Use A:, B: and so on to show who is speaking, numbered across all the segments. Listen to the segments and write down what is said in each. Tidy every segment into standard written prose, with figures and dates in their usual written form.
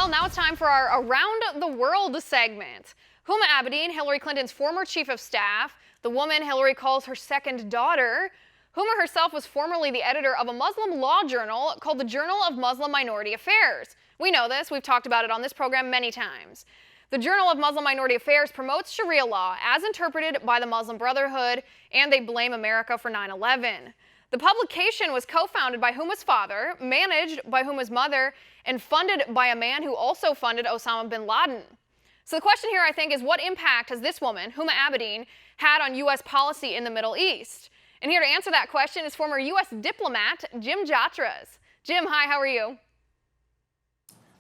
A: Well, now it's time for our Around the World segment. Huma Abedin, Hillary Clinton's former chief of staff, the woman Hillary calls her second daughter. Huma herself was formerly the editor of a Muslim law journal called the Journal of Muslim Minority Affairs. We know this. We've talked about it on this program many times. The Journal of Muslim Minority Affairs promotes Sharia law as interpreted by the Muslim Brotherhood, and they blame America for 9/11. The publication was co-founded by Huma's father, managed by Huma's mother, and funded by a man who also funded Osama bin Laden. So the question here, I think, is what impact has this woman, Huma Abedin, had on U.S. policy in the Middle East? And here to answer that question is former U.S. diplomat Jim Jatras. Jim, hi, how are you?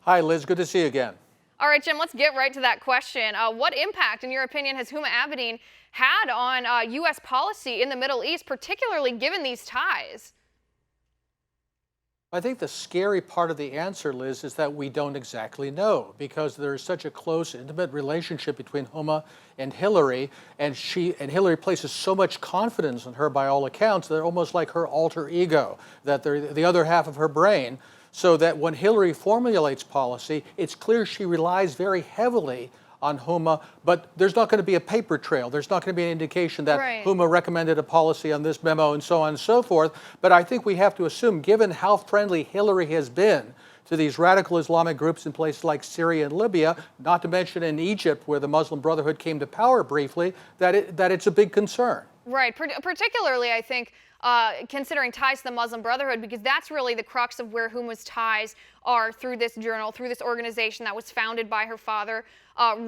B: Hi, Liz. Good to see you again.
A: All right, Jim, let's get right to that question. What impact, in your opinion, has Huma Abedin had on U.S. policy in the Middle East, particularly given these ties?
B: I think the scary part of the answer, Liz, is that we don't exactly know, because there is such a close, intimate relationship between Huma and Hillary, and Hillary places so much confidence in her by all accounts. They're almost like her alter ego, that they're the other half of her brain, so that when Hillary formulates policy, it's clear she relies very heavily on Huma, but there's not going to be a paper trail. There's not going to be an indication that Huma recommended a policy on this memo and so on and so forth. But I think we have to assume, given how friendly Hillary has been to these radical Islamic groups in places like Syria and Libya, not to mention in Egypt, where the Muslim Brotherhood came to power briefly, that it's a big concern.
A: Right, particularly, I think, considering ties to the Muslim Brotherhood, because that's really the crux of where Huma's ties are through this journal, through this organization that was founded by her father,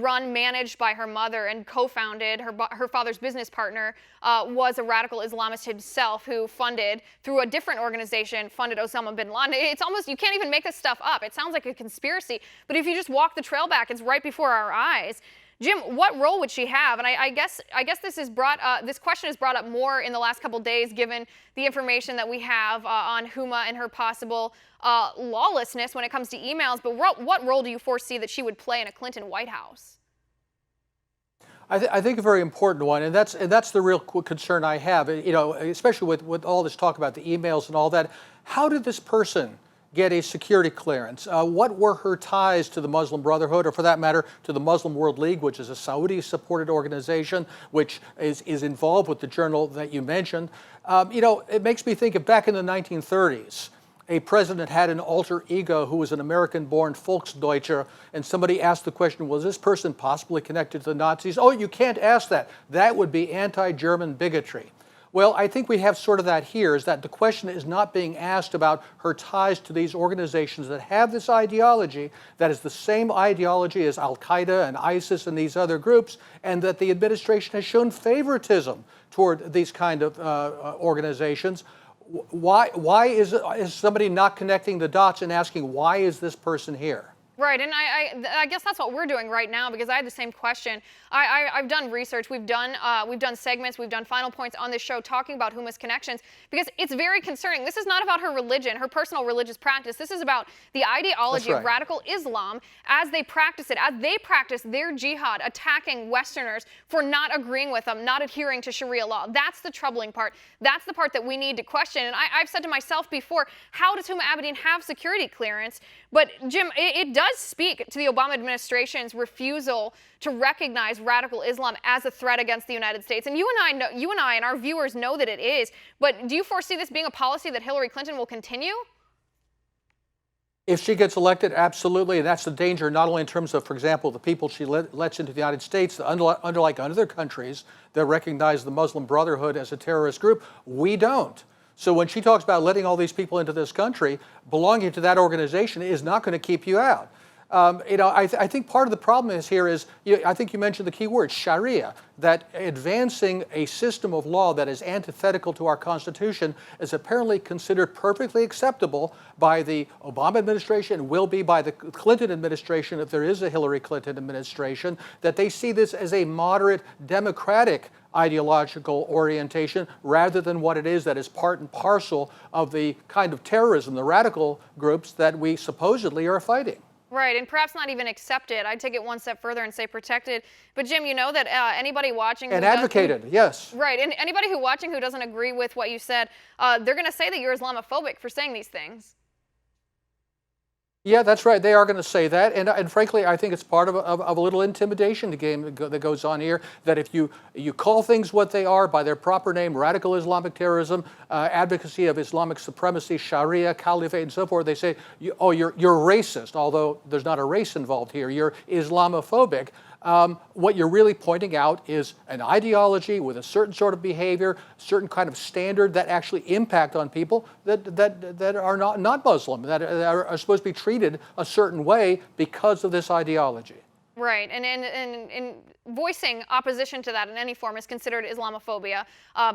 A: managed by her mother, and co-founded. Her father's business partner was a radical Islamist himself who funded, through a different organization, funded Osama bin Laden. It's almost, you can't even make this stuff up. It sounds like a conspiracy, but if you just walk the trail back, it's right before our eyes. Jim, what role would she have? And I guess this question is brought up more in the last couple days, given the information that we have on Huma and her possible lawlessness when it comes to emails. But what role do you foresee that she would play in a Clinton White House?
B: I think a very important one, and that's the real concern I have. You know, especially with all this talk about the emails and all that. How did this person get a security clearance? What were her ties to the Muslim Brotherhood, or for that matter, to the Muslim World League, which is a Saudi-supported organization, which is involved with the journal that you mentioned? You know, it makes me think of back in the 1930s, a president had an alter ego who was an American-born Volksdeutscher, and somebody asked the question, was this person possibly connected to the Nazis? Oh, you can't ask that. That would be anti-German bigotry. Well, I think we have sort of that here, is that the question is not being asked about her ties to these organizations that have this ideology, that is the same ideology as Al-Qaeda and ISIS and these other groups, and that the administration has shown favoritism toward these kind of organizations. Why is somebody not connecting the dots and asking, why is this person here?
A: Right, and I guess that's what we're doing right now, because I had the same question. I've done research, we've done segments, we've done final points on this show talking about Huma's connections, because it's very concerning. This is not about her religion, her personal religious practice. This is about the ideology of radical Islam as they practice it, as they practice their jihad, attacking Westerners for not agreeing with them, not adhering to Sharia law. That's the troubling part. That's the part that we need to question. And I've said to myself before, how does Huma Abedin have security clearance? But Jim, it does speak to the Obama administration's refusal to recognize radical Islam as a threat against the United States. And you and I and our viewers know that it is. But do you foresee this being a policy that Hillary Clinton will continue?
B: If she gets elected, absolutely. And that's the danger, not only in terms of, for example, the people she lets into the United States, unlike other countries that recognize the Muslim Brotherhood as a terrorist group, we don't. So when she talks about letting all these people into this country, belonging to that organization is not going to keep you out. You know, I think part of the problem is I think you mentioned the key word, Sharia, that advancing a system of law that is antithetical to our Constitution is apparently considered perfectly acceptable by the Obama administration, and will be by the Clinton administration if there is a Hillary Clinton administration, that they see this as a moderate democratic ideological orientation rather than what it is that is part and parcel of the kind of terrorism, the radical groups that we supposedly are fighting.
A: Right, and perhaps not even accepted. I'd take it one step further and say protected. But Jim, you know that anybody watching
B: and advocated, yes.
A: Right, and anybody watching who doesn't agree with what you said, they're going to say that you're Islamophobic for saying these things.
B: Yeah, that's right. They are going to say that, and frankly, I think it's part of a little intimidation game that goes on here. That if you call things what they are by their proper name, radical Islamic terrorism, advocacy of Islamic supremacy, Sharia, caliphate, and so forth, they say, you're racist. Although there's not a race involved here, you're Islamophobic. What you're really pointing out is an ideology with a certain sort of behavior, certain kind of standard that actually impact on people that are not Muslim, that are supposed to be treated a certain way because of this ideology.
A: Right, and voicing opposition to that in any form is considered Islamophobia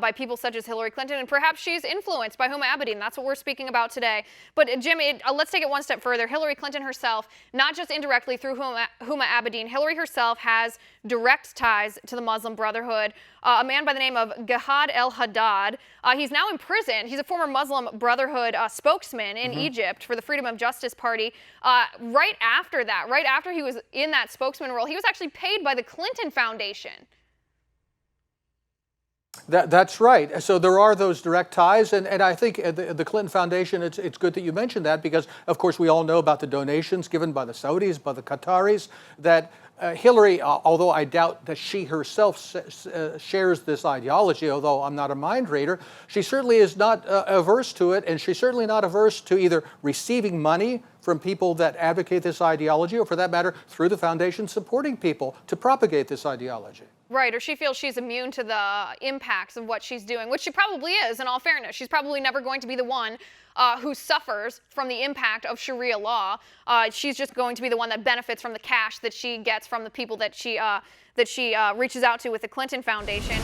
A: by people such as Hillary Clinton, and perhaps she's influenced by Huma Abedin. That's what we're speaking about today. But Jim, let's take it one step further. Hillary Clinton herself, not just indirectly through Huma Abedin, Hillary herself has direct ties to the Muslim Brotherhood. A man by the name of Gahad el-Haddad, he's now in prison. He's a former Muslim Brotherhood spokesman in Egypt for the Freedom of Justice Party. Right after he was in that spokesman role, he was actually paid by the Clinton Foundation.
B: That's right. So there are those direct ties, and I think the Clinton Foundation, it's good that you mentioned that, because of course we all know about the donations given by the Saudis, by the Qataris, that Hillary, although I doubt that she herself shares this ideology, although I'm not a mind reader, she certainly is not averse to it, and she's certainly not averse to either receiving money from people that advocate this ideology, or for that matter, through the foundation supporting people to propagate this ideology.
A: Right, or she feels she's immune to the impacts of what she's doing, which she probably is, in all fairness. She's probably never going to be the one who suffers from the impact of Sharia law. She's just going to be the one that benefits from the cash that she gets from the people that she reaches out to with the Clinton Foundation.